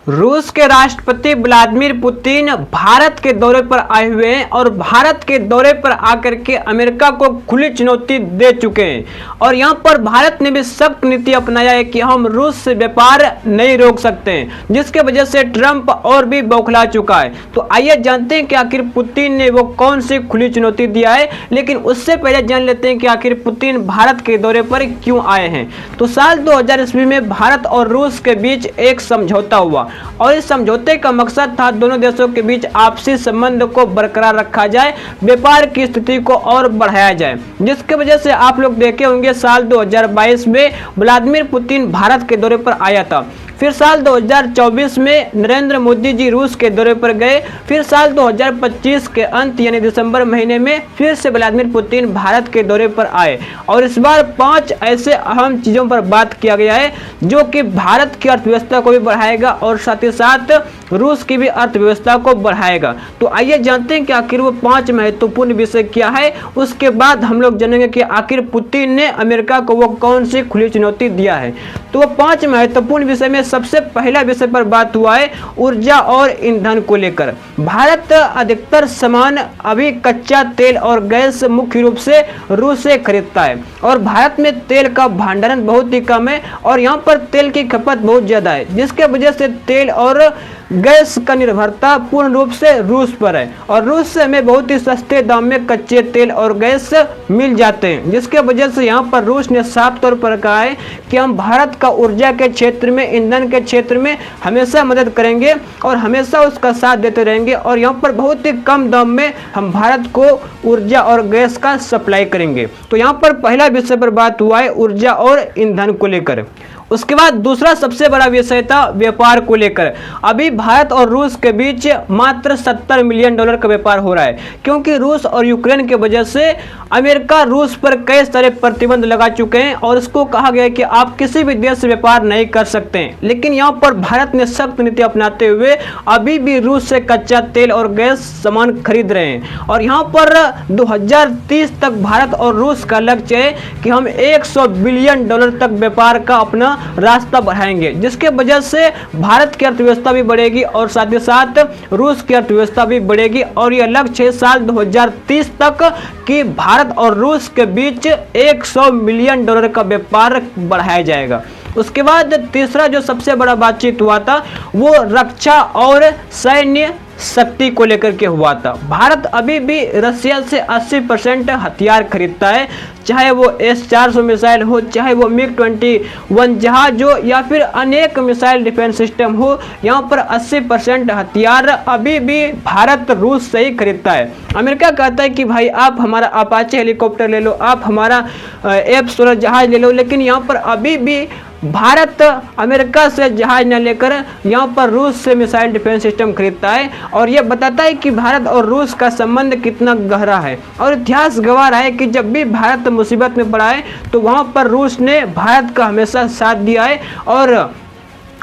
रूस के राष्ट्रपति व्लादिमीर पुतिन भारत के दौरे पर आए हुए हैं और भारत के दौरे पर आकर के अमेरिका को खुली चुनौती दे चुके हैं। और यहां पर भारत ने भी सख्त नीति अपनाया है कि हम रूस से व्यापार नहीं रोक सकते हैं, जिसके वजह से ट्रंप और भी बौखला चुका है। तो आइए जानते हैं कि आखिर पुतिन ने वो कौन सी खुली चुनौती दिया है, लेकिन उससे पहले जान लेते हैं कि आखिर पुतिन भारत के दौरे पर क्यों आए हैं। तो साल 2000 ईस्वी में भारत और रूस के बीच एक समझौता हुआ और इस समझौते का मकसद था दोनों देशों के बीच आपसी संबंध को बरकरार रखा जाए, व्यापार की स्थिति को और बढ़ाया जाए, जिसके वजह से आप लोग देखे होंगे साल 2022 में व्लादिमीर पुतिन भारत के दौरे पर आया था। फिर साल 2024 में नरेंद्र मोदी जी रूस के दौरे पर गए। फिर साल 2025 के अंत यानी दिसंबर महीने में फिर से व्लादिमीर पुतिन भारत के दौरे पर आए और इस बार 5 ऐसे अहम चीज़ों पर बात किया गया है जो कि भारत की अर्थव्यवस्था को भी बढ़ाएगा और साथ ही साथ रूस की भी अर्थव्यवस्था को बढ़ाएगा। तो आइए जानते हैं कि आखिर वो 5 महत्वपूर्ण विषय क्या है। उसके बाद हम लोग जानेंगे कि आखिर पुतिन ने अमेरिका को वो कौन सी खुली चुनौती दिया है। तो वो 5 महत्वपूर्ण विषय में सबसे पहला विषय पर बात हुआ है ऊर्जा और ईंधन को लेकर। भारत अधिकतर सामान अभी कच्चा तेल और गैस मुख्य रूप से रूस से खरीदता है और भारत में तेल का भंडारण बहुत ही कम है और यहाँ पर तेल की खपत बहुत ज्यादा है, जिसके वजह से तेल और गैस का निर्भरता पूर्ण रूप से रूस पर है और रूस से हमें बहुत ही सस्ते दाम में कच्चे तेल और गैस मिल जाते हैं, जिसके वजह से यहाँ पर रूस ने साफ तौर पर कहा है कि हम भारत का ऊर्जा के क्षेत्र में, ईंधन के क्षेत्र में हमेशा मदद करेंगे और हमेशा उसका साथ देते रहेंगे और यहाँ पर बहुत ही कम दाम में हम भारत को ऊर्जा और गैस का सप्लाई करेंगे। तो यहाँ पर पहला विषय पर बात हुआ है ऊर्जा और ईंधन को लेकर। उसके बाद दूसरा सबसे बड़ा विषय था व्यापार को लेकर। अभी भारत और रूस के बीच मात्र $70 मिलियन का व्यापार हो रहा है, क्योंकि रूस और यूक्रेन के वजह से अमेरिका रूस पर कई सारे प्रतिबंध लगा चुके हैं और इसको कहा गया है कि आप किसी भी देश से व्यापार नहीं कर सकते हैं। लेकिन यहाँ पर भारत ने सख्त नीति अपनाते हुए अभी भी रूस से कच्चा तेल और गैस सामान खरीद रहे हैं और यहाँ पर 2030 तक भारत और रूस का लक्ष्य है कि हम $100 बिलियन तक व्यापार का अपना रास्ता बढ़ाएंगे, जिसके वजह से भारत की अर्थव्यवस्था भी बढ़ेगी और साथ ही साथ रूस की अर्थव्यवस्था भी बढ़ेगी और यह लक्ष्य है साल 2030 तक कि भारत और रूस के बीच $100 मिलियन का व्यापार बढ़ाया जाएगा। उसके बाद तीसरा जो सबसे बड़ा बातचीत हुआ था वो रक्षा और सैन्य शक्ति को लेकर के हुआ था। भारत अभी भी रशिया से 80% हथियार खरीदता है, चाहे वो S-400 मिसाइल हो, चाहे वो MiG-21 जहाज हो या फिर अनेक मिसाइल डिफेंस सिस्टम हो। यहाँ पर 80% हथियार अभी भी भारत रूस से ही खरीदता है। अमेरिका कहता है कि भाई आप हमारा अपाचे हेलीकॉप्टर ले लो, आप हमारा F-16 जहाज ले लो, लेकिन यहाँ पर अभी भी भारत अमेरिका से जहाज न लेकर यहाँ पर रूस से मिसाइल डिफेंस सिस्टम खरीदता है और यह बताता है कि भारत और रूस का संबंध कितना गहरा है। और इतिहास गवाह रहा है कि जब भी भारत मुसीबत में पड़ा है तो वहाँ पर रूस ने भारत का हमेशा साथ दिया है और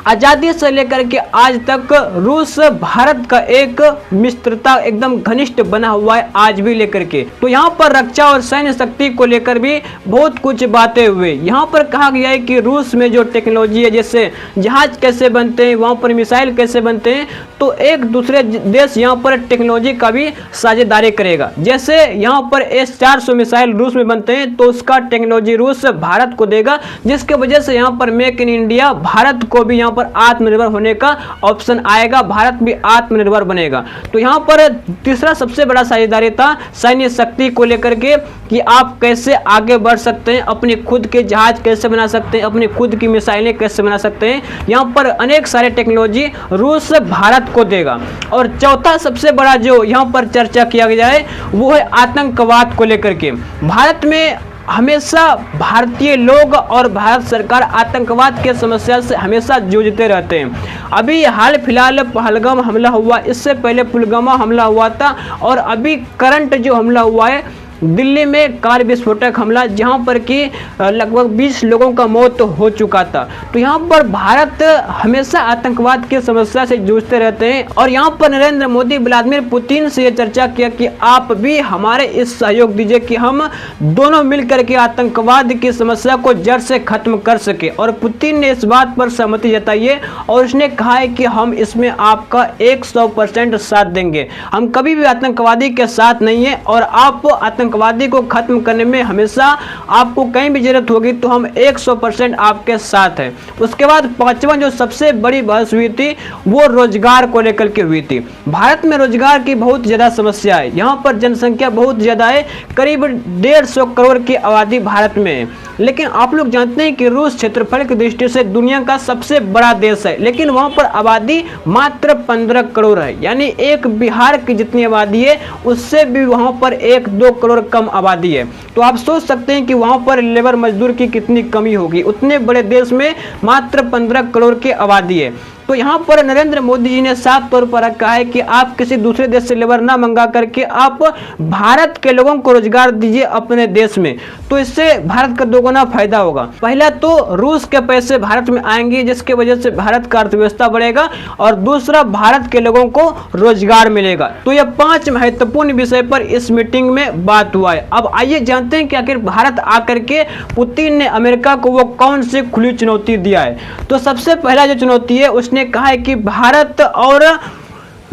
आज़ादी से लेकर के आज तक रूस भारत का एक मित्रता एकदम घनिष्ठ बना हुआ है आज भी लेकर के। तो यहाँ पर रक्षा और सैन्य शक्ति को लेकर भी बहुत कुछ बातें हुए। यहाँ पर कहा गया है कि रूस में जो टेक्नोलॉजी है, जैसे जहाज कैसे बनते हैं, वहाँ पर मिसाइल कैसे बनते हैं, तो एक दूसरे देश यहाँ पर टेक्नोलॉजी का भी साझेदारी करेगा। जैसे यहाँ पर S-400 मिसाइल रूस में बनते हैं तो उसका टेक्नोलॉजी रूस भारत को देगा, जिसके वजह से यहाँ पर मेक इन इंडिया भारत को भी यहाँ पर आत्मनिर्भर होने का ऑप्शन आएगा, भारत भी आत्मनिर्भर बनेगा। तो यहाँ पर तीसरा सबसे बड़ा साझेदारी था सैन्य शक्ति को लेकर के कि आप कैसे आगे बढ़ सकते हैं, अपने खुद के जहाज कैसे बना सकते हैं, अपनी खुद की मिसाइलें कैसे बना सकते हैं। यहाँ पर अनेक सारे टेक्नोलॉजी रूस भारत को देगा। और चौथा सबसे बड़ा जो यहाँ पर चर्चा किया गया है वो है आतंकवाद को लेकर के। भारत में हमेशा भारतीय लोग और भारत सरकार आतंकवाद के समस्या से हमेशा जूझते रहते हैं। अभी हाल फिलहाल पहलगाम हमला हुआ, इससे पहले पुलवामा हमला हुआ था और अभी करंट जो हमला हुआ है दिल्ली में कार विस्फोटक हमला, जहां पर कि लगभग 20 लोगों का मौत हो चुका था। तो यहाँ पर भारत हमेशा आतंकवाद की समस्या से जूझते रहते हैं और यहाँ पर नरेंद्र मोदी व्लादिमीर पुतिन से ये चर्चा किया कि आप भी हमारे इस सहयोग दीजिए कि हम दोनों मिलकर के आतंकवाद की समस्या को जड़ से खत्म कर सके। और पुतिन ने इस बात पर सहमति जताई है और उसने कहा है कि हम इसमें आपका 100% साथ देंगे। हम कभी भी आतंकवादी के साथ नहीं है और आप आतंकवादी को खत्म करने में हमेशा आपको कहीं भी जरूरत होगी तो हम 100% आपके साथ है। उसके बाद पांचवा जो सबसे बड़ी बहस हुई थी वो रोजगार को लेकर के हुई थी। भारत में रोजगार की बहुत ज्यादा समस्या है। यहाँ पर जनसंख्या बहुत ज्यादा है, करीब 150 करोड़ की आबादी भारत में है। लेकिन आप लोग जानते हैं कि रूस क्षेत्रफल की दृष्टि से दुनिया का सबसे बड़ा देश है, लेकिन वहां पर आबादी मात्र 15 करोड़ है। यानी एक बिहार की जितनी आबादी है उससे भी वहां पर 1-2 करोड़ कम आबादी है। तो आप सोच सकते हैं कि वहां पर लेबर मजदूर की कितनी कमी होगी। उतने बड़े देश में मात्र 15 करोड़ की आबादी है। तो यहाँ पर नरेंद्र मोदी जी ने साफ तौर पर कहा है कि आप किसी दूसरे देश से लेबर ना मंगा करके आप भारत के लोगों को रोजगार दीजिए अपने देश में, तो इससे भारत का दोगुना फायदा होगा। पहला तो रूस के पैसे भारत में आएंगे जिसके वजह से भारत का अर्थव्यवस्था बढ़ेगा और दूसरा भारत के लोगों को रोजगार मिलेगा। तो यह 5 महत्वपूर्ण विषय पर इस मीटिंग में बात हुआ है। अब आइए जानते हैं कि आखिर भारत आकर के पुतिन ने अमेरिका को वो कौन सी खुली चुनौती दिया है। तो सबसे पहला जो चुनौती है उसने कहा है कि भारत और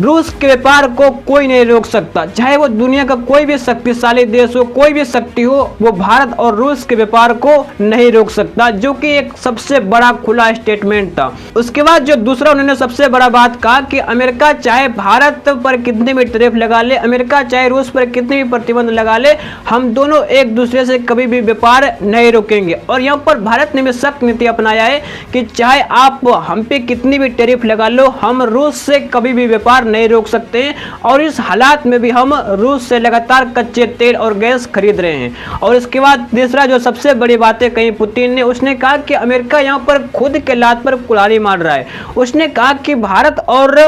रूस के व्यापार को कोई नहीं रोक सकता, चाहे वो दुनिया का कोई भी शक्तिशाली देश हो, कोई भी शक्ति हो, वो भारत और रूस के व्यापार को नहीं रोक सकता, जो कि एक सबसे बड़ा खुला स्टेटमेंट था। उसके बाद जो दूसरा उन्होंने सबसे बड़ा बात कहा कि अमेरिका चाहे भारत पर कितने भी टैरिफ लगा ले, अमेरिका चाहे रूस पर कितने भी प्रतिबंध लगा ले, हम दोनों एक दूसरे से कभी भी व्यापार नहीं रोकेंगे। और यहाँ पर भारत ने भी सख्त नीति अपनाया है कि चाहे आप हम पे कितनी भी टैरिफ लगा लो, हम रूस से कभी भी व्यापार नहीं रोक सकते हैं। और इस हालात में भी हम रूस से लगातार कच्चे तेल और गैस खरीद रहे हैं। और इसके बाद तीसरा जो सबसे बड़ी बातें कही पुतिन ने, उसने कहा कि अमेरिका यहां पर खुद के लात पर कुल्हाड़ी मार रहा है। उसने कहा कि भारत और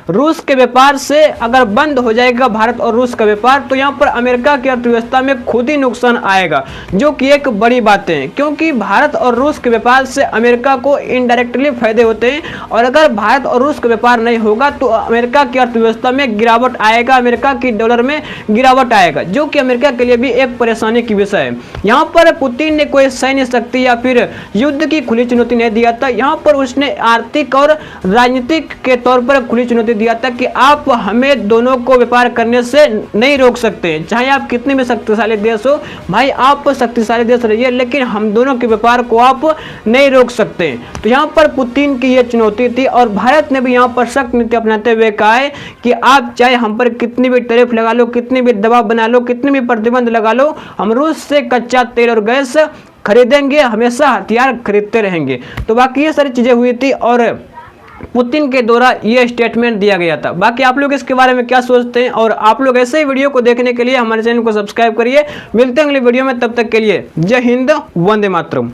रूस के व्यापार से अगर बंद हो जाएगा भारत और रूस का व्यापार, तो यहां पर अमेरिका की अर्थव्यवस्था में खुद ही नुकसान आएगा, जो कि एक बड़ी बात है, क्योंकि भारत और रूस के व्यापार से अमेरिका को इनडायरेक्टली फायदे होते हैं। और अगर भारत और रूस का व्यापार नहीं होगा तो अमेरिका की अर्थव्यवस्था में गिरावट आएगा, अमेरिका की डॉलर में गिरावट आएगा, जो कि अमेरिका के लिए भी एक परेशानी की विषय है। यहाँ पर पुतिन ने कोई सैन्य शक्ति या फिर युद्ध की खुली चुनौती नहीं दिया था, यहाँ पर उसने आर्थिक और राजनीतिक के तौर पर खुली चुनौती दिया था कि आप हमें दोनों को व्यापार करने से नहीं रोक सकते हैं, चाहे आप कितने भी शक्तिशाली देश हो, भाई आप शक्तिशाली देश रहिए, लेकिन हम दोनों के व्यापार को आप नहीं रोक सकते। तो यहाँ पर पुतिन की यह चुनौती थी और भारत ने भी यहाँ पर सख्त नीति अपनाते हुए कहा है कि आप चाहे हम पर कितनी भी टैरिफ लगा लो, कितनी भी दबाव बना लो, कितनी भी प्रतिबंध लगा लो, हम रूस से कच्चा तेल और गैस खरीदेंगे, हमेशा हथियार खरीदते रहेंगे। तो बाकी ये सारी चीजें हुई थी और पुतिन के द्वारा ये स्टेटमेंट दिया गया था। बाकी आप लोग इसके बारे में क्या सोचते हैं, और आप लोग ऐसे ही वीडियो को देखने के लिए हमारे चैनल को सब्सक्राइब करिए। मिलते हैं अगली वीडियो में, तब तक के लिए जय हिंद, वंदे मातरम।